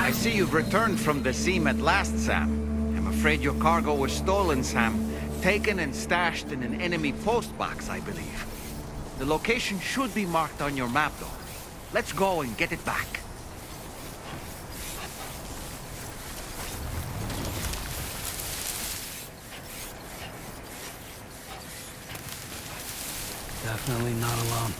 I see you've returned from the seam at last, Sam. I'm afraid your cargo was stolen, Sam. Taken and stashed in an enemy postbox, I believe. The location should be marked on your map, though. Let's go and get it back. Definitely not alone.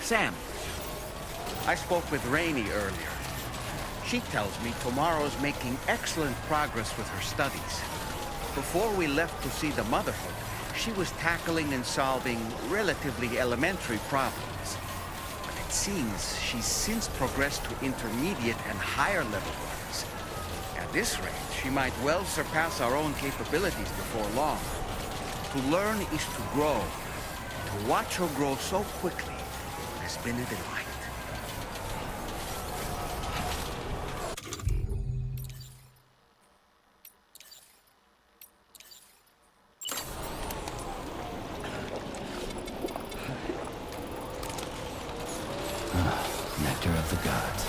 Sam, I spoke with Rainey earlier. She tells me Tomorrow's making excellent progress with her studies. Before we left to see the Motherhood, she was tackling and solving relatively elementary problems. But it seems she's since progressed to intermediate and higher level ones. At this rate, she might well surpass our own capabilities before long. To learn is to grow. To watch her grow so quickly has been a delight. Nectar of the gods.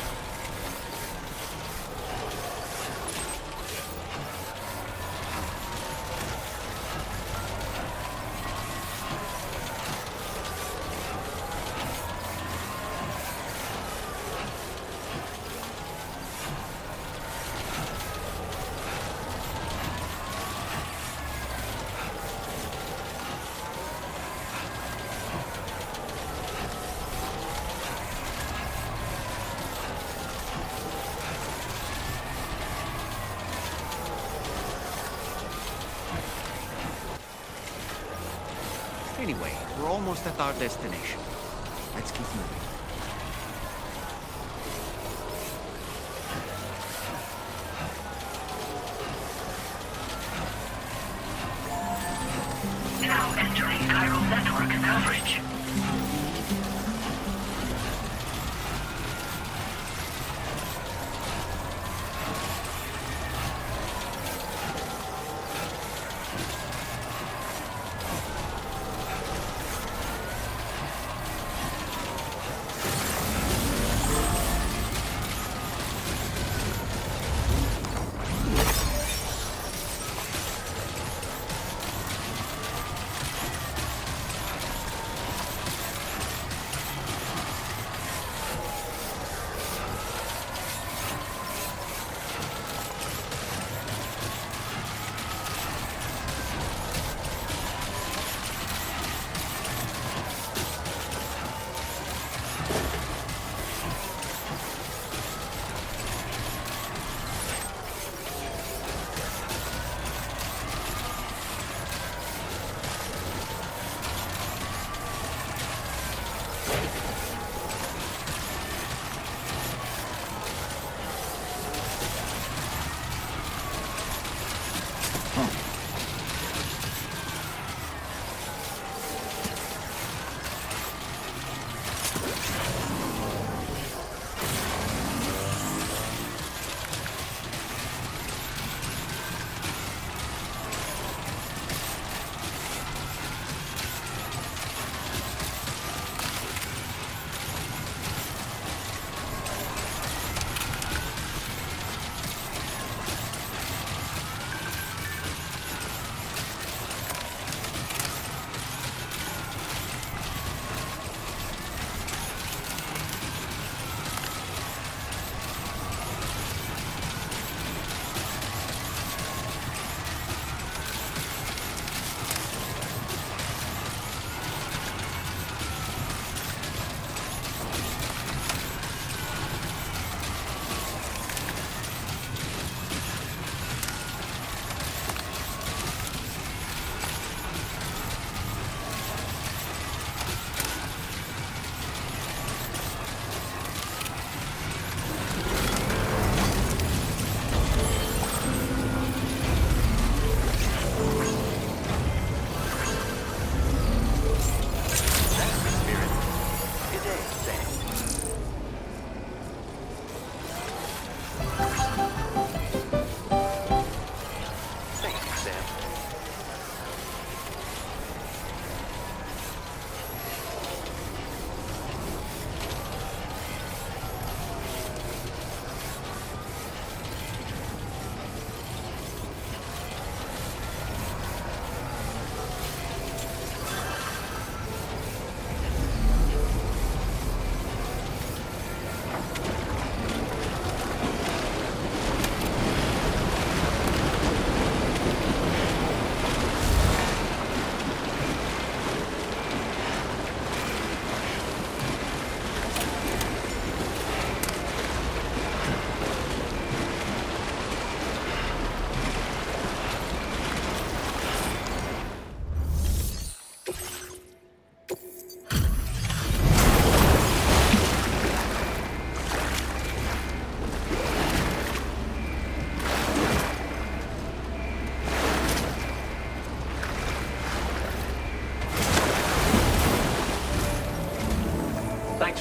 Anyway, we're almost at our destination. Let's keep moving. Now entering chiral network coverage.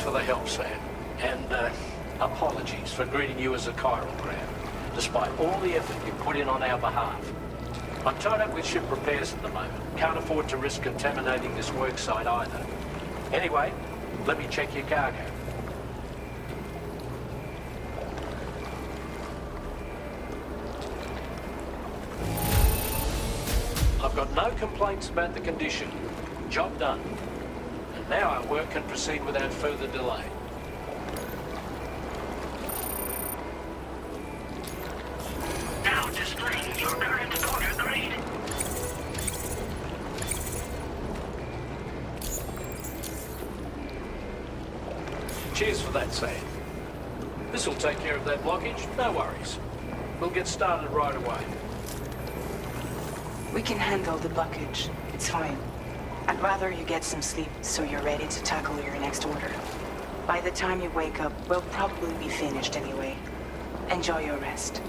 for the help, Sam. And, apologies for greeting you as a chiral grab, despite all the effort you put in on our behalf. I'm tied up with ship repairs at the moment. Can't afford to risk contaminating this work site either. Anyway, let me check your cargo. I've got no complaints about the condition. Job done. And now our work can proceed without further delay. Now displaying your current order grade. Cheers for that, Sam. This'll take care of that blockage, no worries. We'll get started right away. We can handle the blockage. It's fine. I'd rather you get some sleep so you're ready to tackle your next order. By the time you wake up, we'll probably be finished anyway. Enjoy your rest.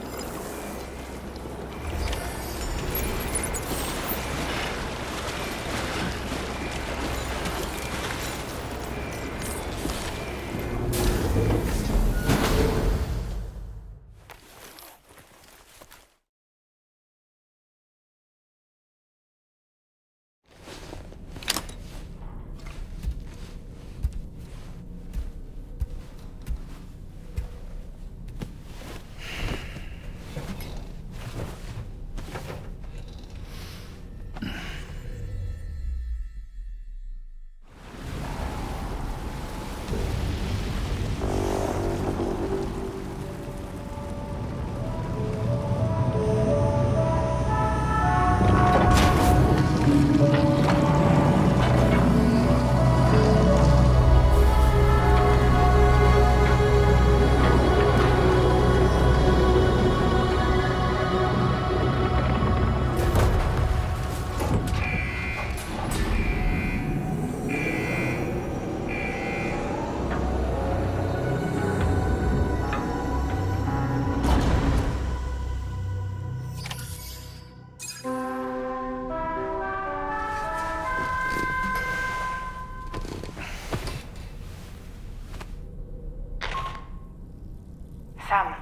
Sam,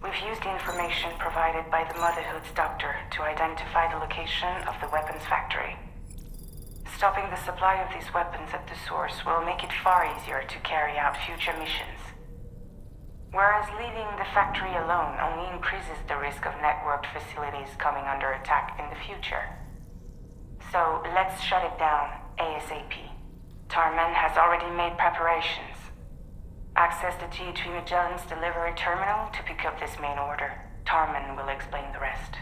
we've used the information provided by the Motherhood's doctor to identify the location of the weapons factory. Stopping the supply of these weapons at the source will make it far easier to carry out future missions. Whereas leaving the factory alone only increases the risk of networked facilities coming under attack in the future. So let's shut it down ASAP. Torment has already made preparations. Access the T3 Magellan's delivery terminal to pick up this main order. Torment will explain the rest.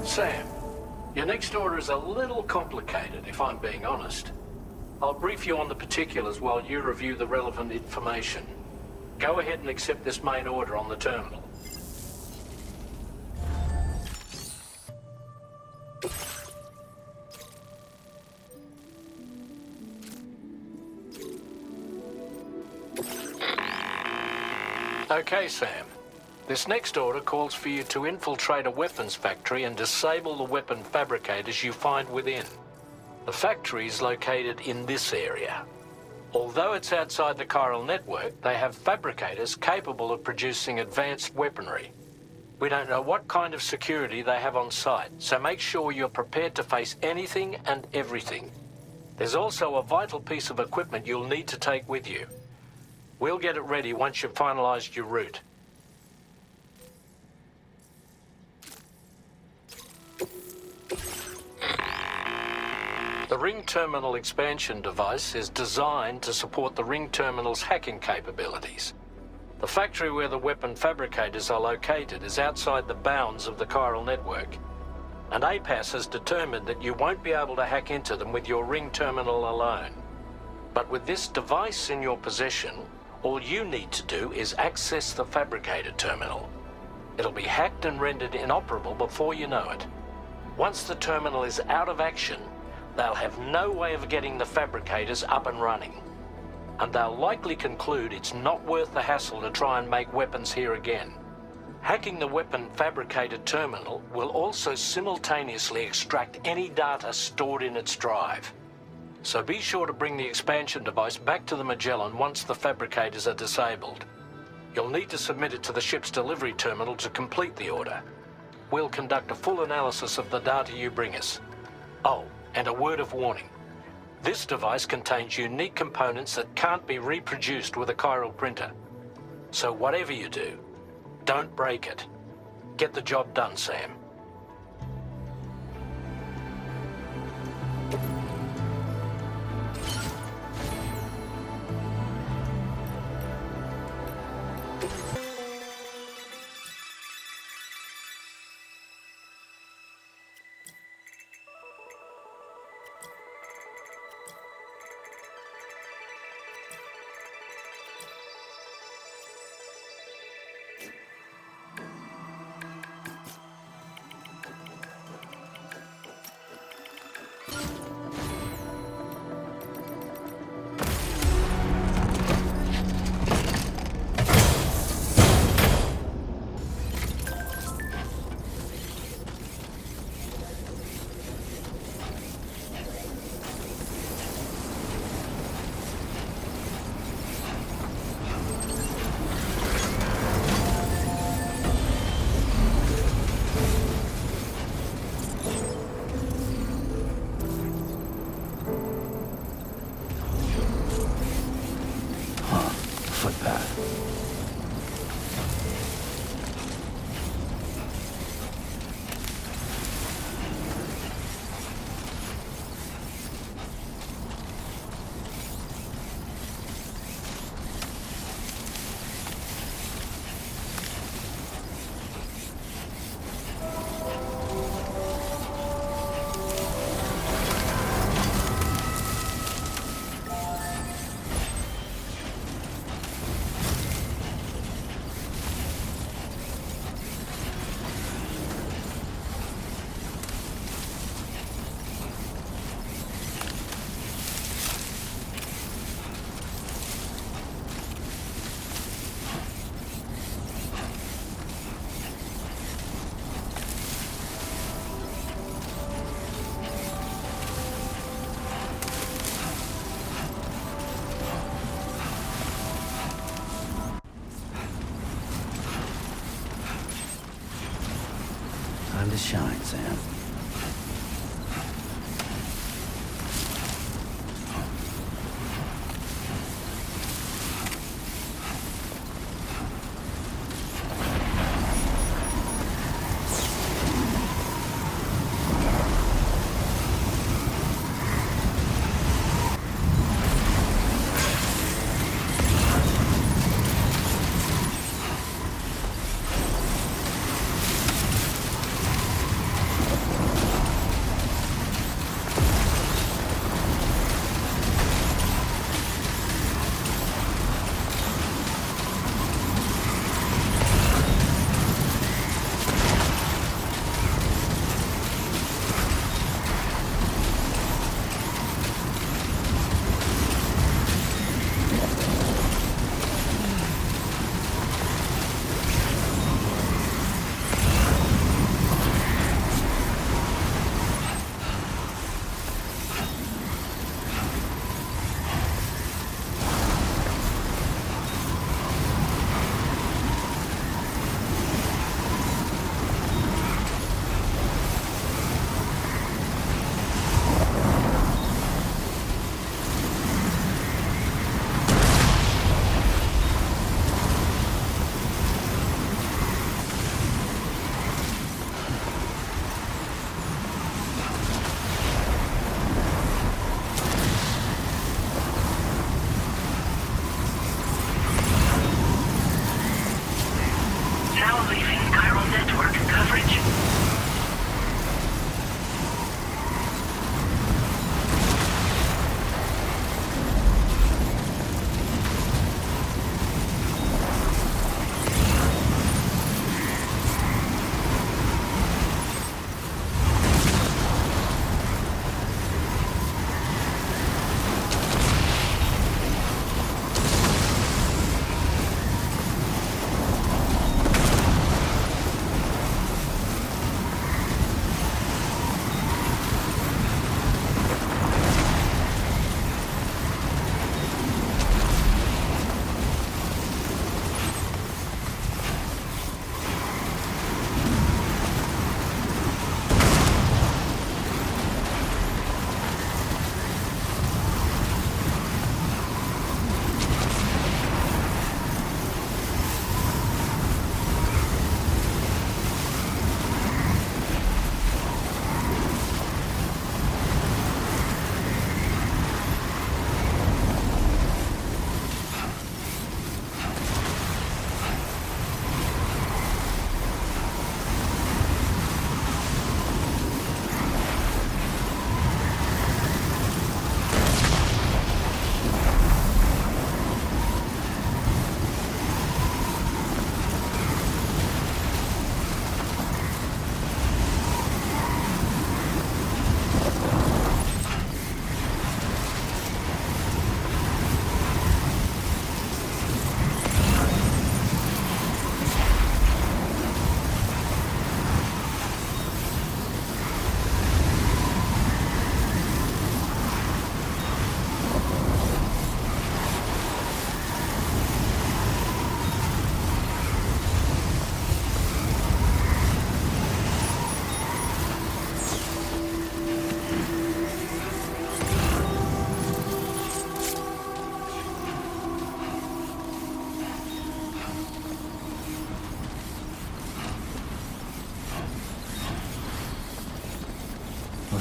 Sam, your next order is a little complicated, if I'm being honest. I'll brief you on the particulars while you review the relevant information. Go ahead and accept this main order on the terminal. Okay, Sam. This next order calls for you to infiltrate a weapons factory and disable the weapon fabricators you find within. The factory is located in this area. Although it's outside the chiral network, they have fabricators capable of producing advanced weaponry. We don't know what kind of security they have on site, so make sure you're prepared to face anything and everything. There's also a vital piece of equipment you'll need to take with you. We'll get it ready once you've finalized your route. The Ring Terminal expansion device is designed to support the Ring Terminal's hacking capabilities. The factory where the weapon fabricators are located is outside the bounds of the chiral network, and APAS has determined that you won't be able to hack into them with your Ring Terminal alone. But with this device in your possession, all you need to do is access the fabricator terminal. It'll be hacked and rendered inoperable before you know it. Once the terminal is out of action, they'll have no way of getting the fabricators up and running. And they'll likely conclude it's not worth the hassle to try and make weapons here again. Hacking the weapon fabricator terminal will also simultaneously extract any data stored in its drive. So be sure to bring the expansion device back to the Magellan once the fabricators are disabled. You'll need to submit it to the ship's delivery terminal to complete the order. We'll conduct a full analysis of the data you bring us. Oh, and a word of warning. This device contains unique components that can't be reproduced with a chiral printer. So whatever you do, don't break it. Get the job done, Sam. Time to shine, Sam.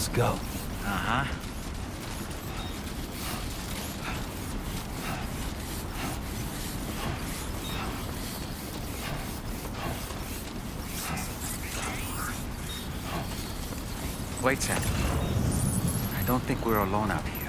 Let's go. Uh-huh. Wait, Sam. I don't think we're alone out here.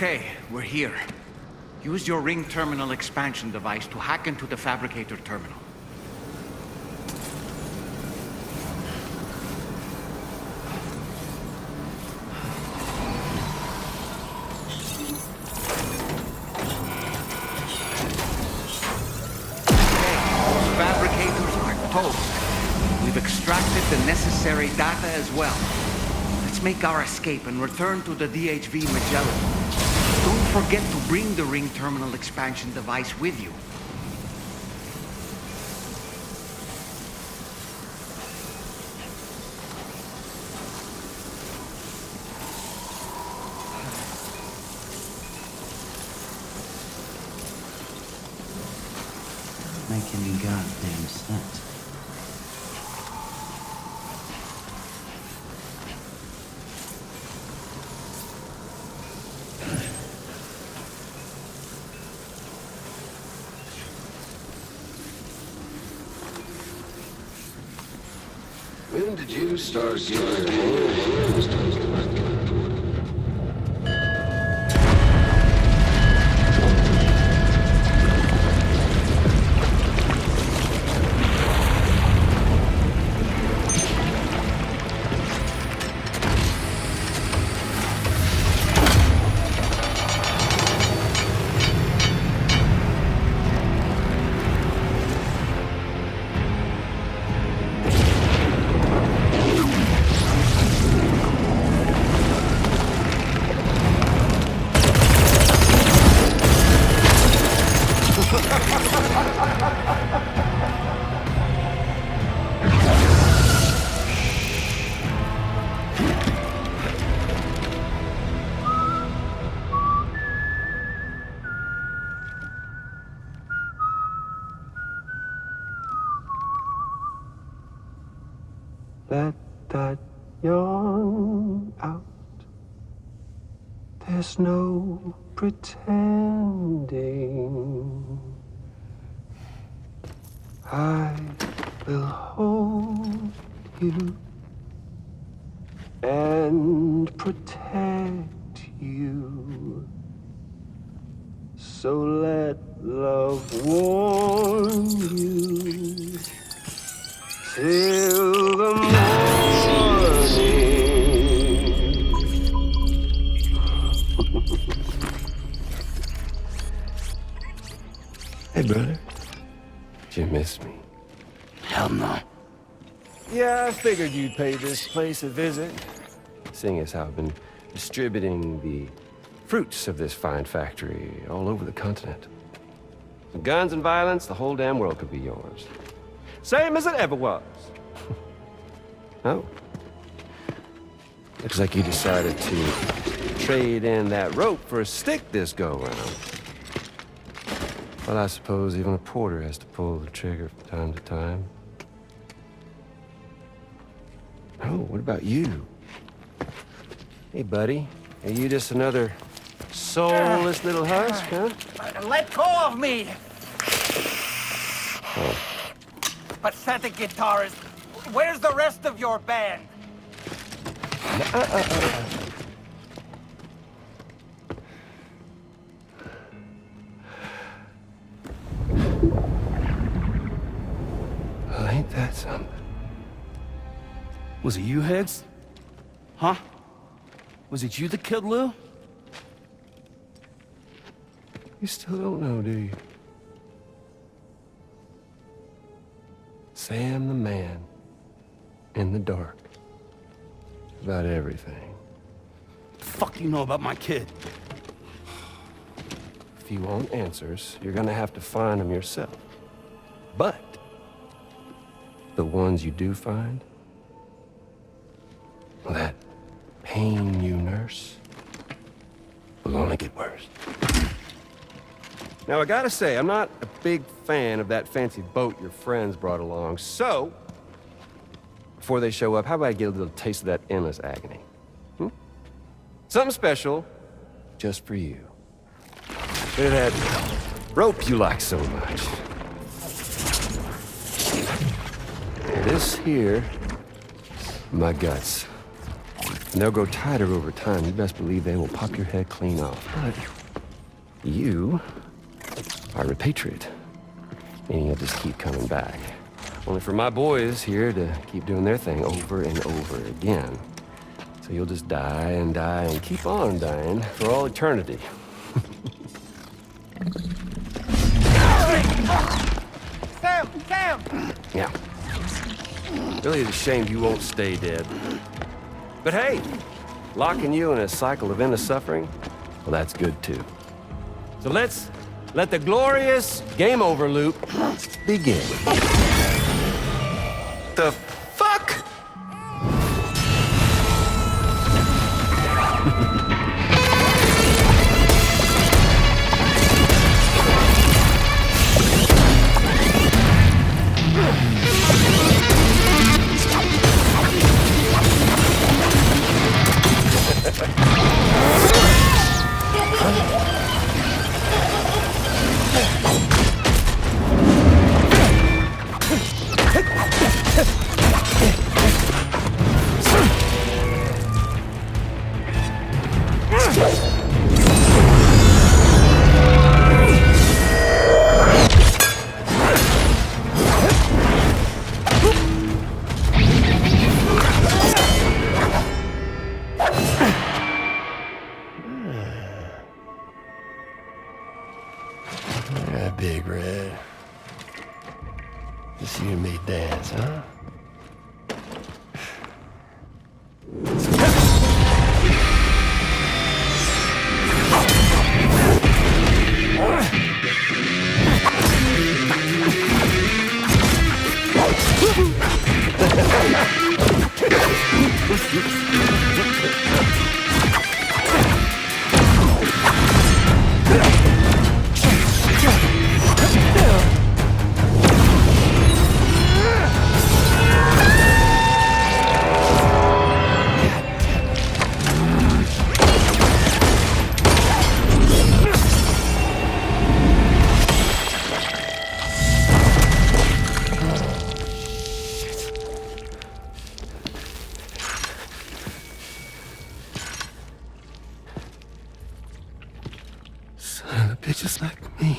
Okay, we're here. Use your ring terminal expansion device to hack into the fabricator terminal. We've extracted the necessary data as well. Let's make our escape and return to the DHV Magellan. Don't forget to bring the ring terminal expansion device with you. Make any goddamn sense. When did you start getting Let that yawn out. There's no pretending. I will hold you and protect you. So let love warm you till the morning. Hey, brother. Did you miss me? Hell no. Yeah, I figured you'd pay this place a visit. Seeing as how I've been distributing the fruits of this fine factory all over the continent. With guns and violence, the whole damn world could be yours. Same as it ever was. Oh. Looks like you decided to trade in that rope for a stick this go-round. Well, I suppose even a porter has to pull the trigger from time to time. Oh, what about you? Hey, buddy. Are you just another soulless little husk, huh? Let go of me! Oh. Pathetic guitarist. Where's the rest of your band? Well, ain't that something? Was it you, Higgs? Huh? Was it you that killed Lou? You still don't know, do you? Sam the man. In the dark. About everything. The fuck do you know about my kid? If you want answers, you're gonna have to find them yourself. But the ones you do find, well, that pain you nurse will only get worse. Now, I gotta say, I'm not a big fan of that fancy boat your friends brought along, so before they show up, how about I get a little taste of that endless agony? Something special, just for you. Bit of that rope you like so much. This here, my guts. And they'll grow tighter over time. You best believe they will pop your head clean off. But you are a patriot. And you'll just keep coming back. Only for my boys here to keep doing their thing over and over again. So you'll just die and keep on dying for all eternity. Sam! Yeah. Really is a shame you won't stay dead. But hey, locking you in a cycle of endless suffering, well, that's good too. So let's let the glorious game over loop begin. The fuck? Big Red. Just you and me dance, huh? Bitches like me.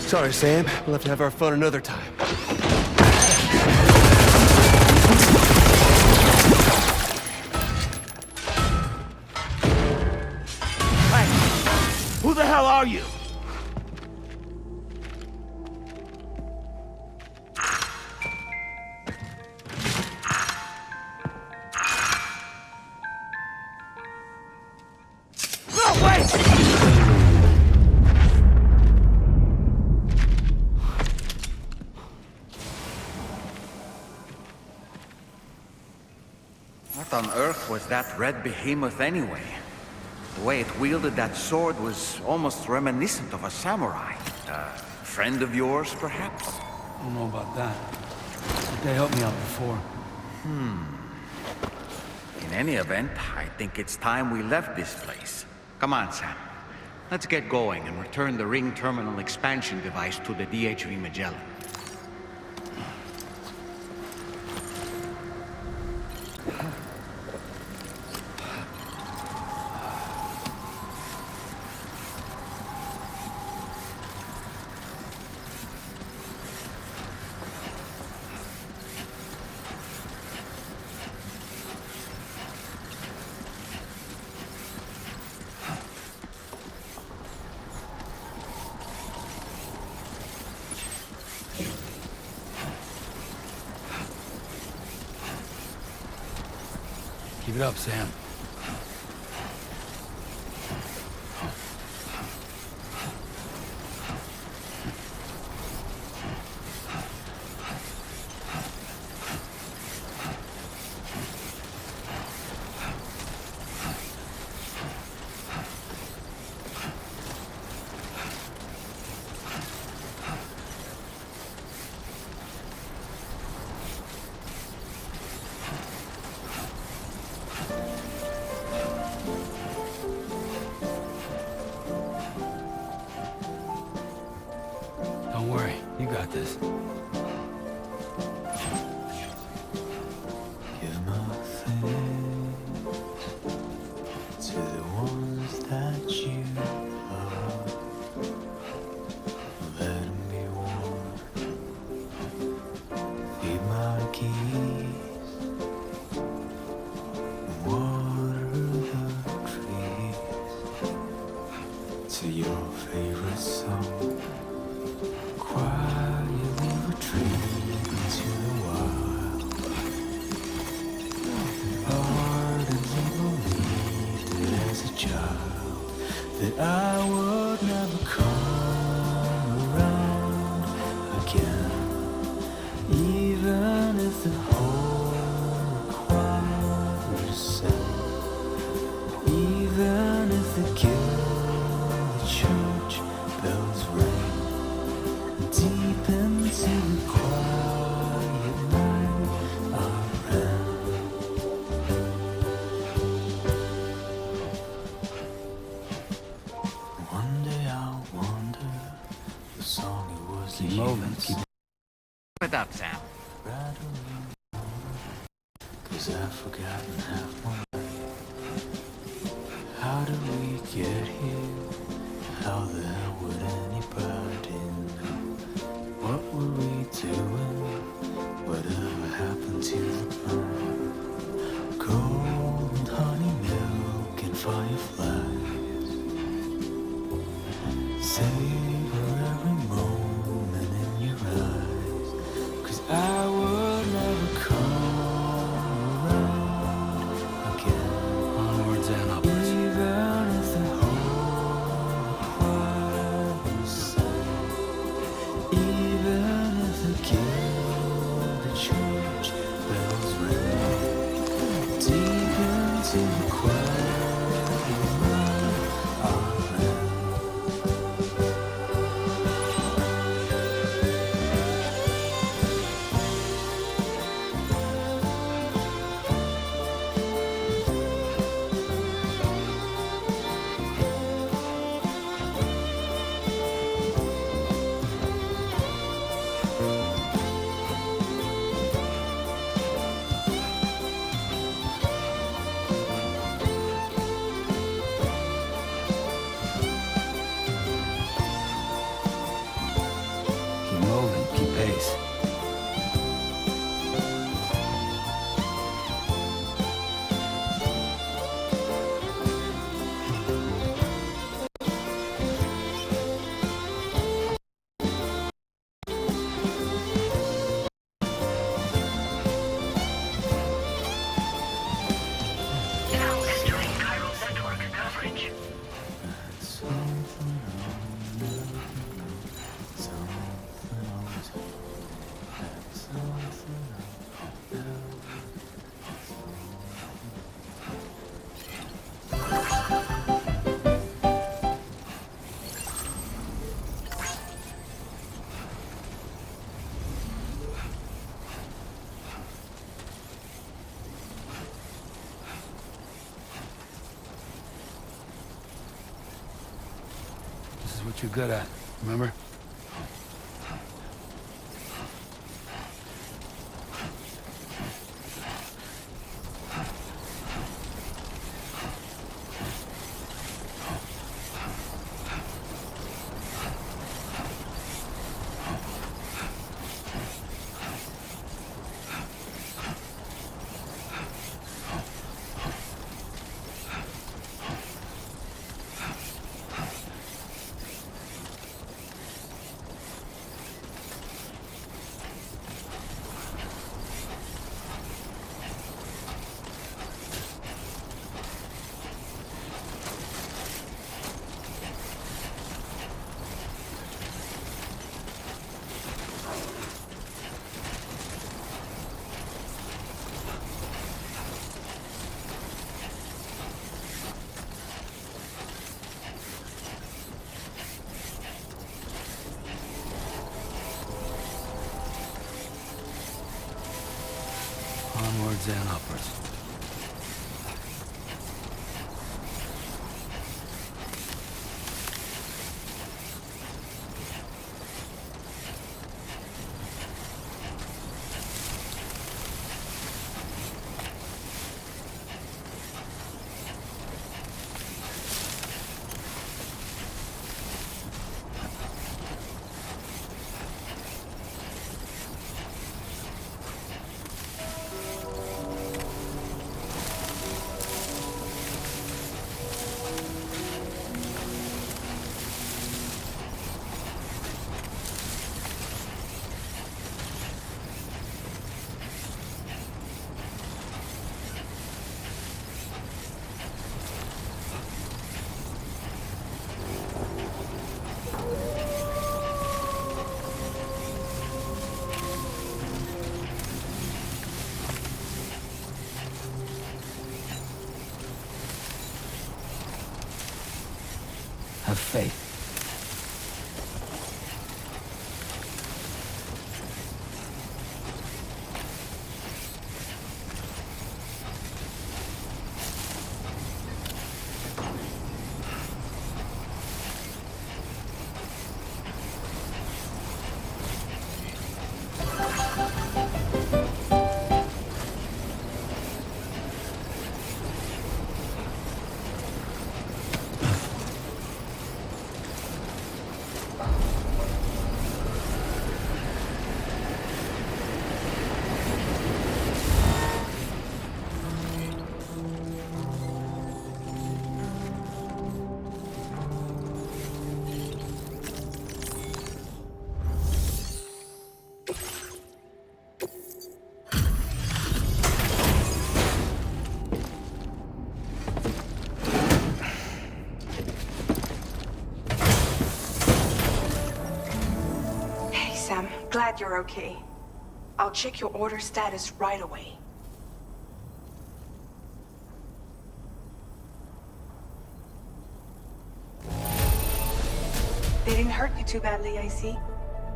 Sorry, Sam. We'll have to have our fun another time. Who the hell are you? No, wait! What on earth was that red behemoth anyway? The way it wielded that sword was almost reminiscent of a samurai. A friend of yours, perhaps? I don't know about that. But they helped me out before. In any event, I think it's time we left this place. Come on, Sam. Let's get going and return the ring terminal expansion device to the DHV Magellan. Keep it up, Sam. got this. Give my thanks to the ones that you love. Let 'em be warm. Feed my geese. Water the trees. To your favorite song. Quietly retreat into the wild. Ardently believed as a child that I would never come around again, even if the whole required sin, even if the guild, the church bells ring. Deep into the quiet night I ran. One day I'll wonder the song it was the Moving, humans keep It up, Sam. rattling on, 'cause I've forgotten half my life. How did we get here? How the hell would anybody know? What were we doing? Whatever happened to the plan? Cold honey milk and fireflies. Savor every moment in your eyes, 'cause I would never come around again. onwards and upwards. Even if the whole choir was sang, even if the guild, the church bells ring, deep into the quiet night I ran. Keep moving, keep pace. Now entering chiral network coverage. Something always This is what you're good at, remember? Onwards and upwards. Have faith. Glad you're okay. I'll check your order status right away. They didn't hurt you too badly, I see.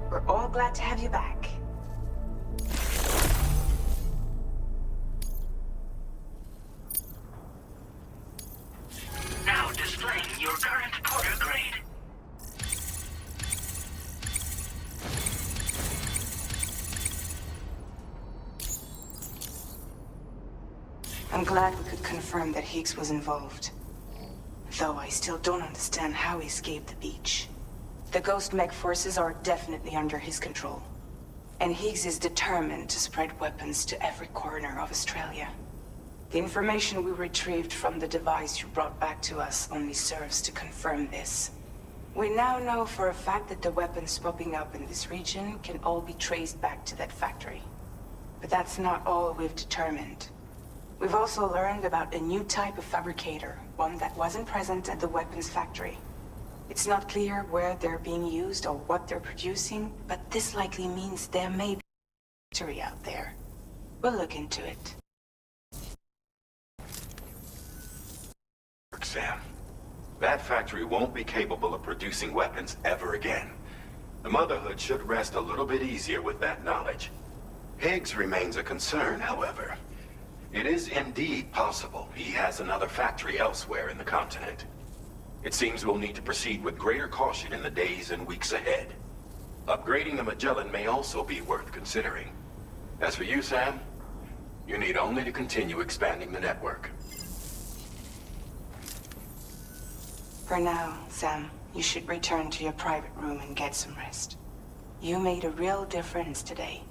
We're all glad to have you back. Now displaying your current porter grade. I'm glad we could confirm that Higgs was involved. Though I still don't understand how he escaped the beach. The Ghost Mech forces are definitely under his control. And Higgs is determined to spread weapons to every corner of Australia. The information we retrieved from the device you brought back to us only serves to confirm this. We now know for a fact that the weapons popping up in this region can all be traced back to that factory. But that's not all we've determined. We've also learned about a new type of fabricator, one that wasn't present at the weapons factory. It's not clear where they're being used or what they're producing, but this likely means there may be a factory out there. We'll look into it. Sam, that factory won't be capable of producing weapons ever again. The Motherhood should rest a little bit easier with that knowledge. Higgs remains a concern, however. It is indeed possible he has another factory elsewhere in the continent. It seems we'll need to proceed with greater caution in the days and weeks ahead. Upgrading the Magellan may also be worth considering. As for you, Sam, you need only to continue expanding the network. For now, Sam, you should return to your private room and get some rest. You made a real difference today.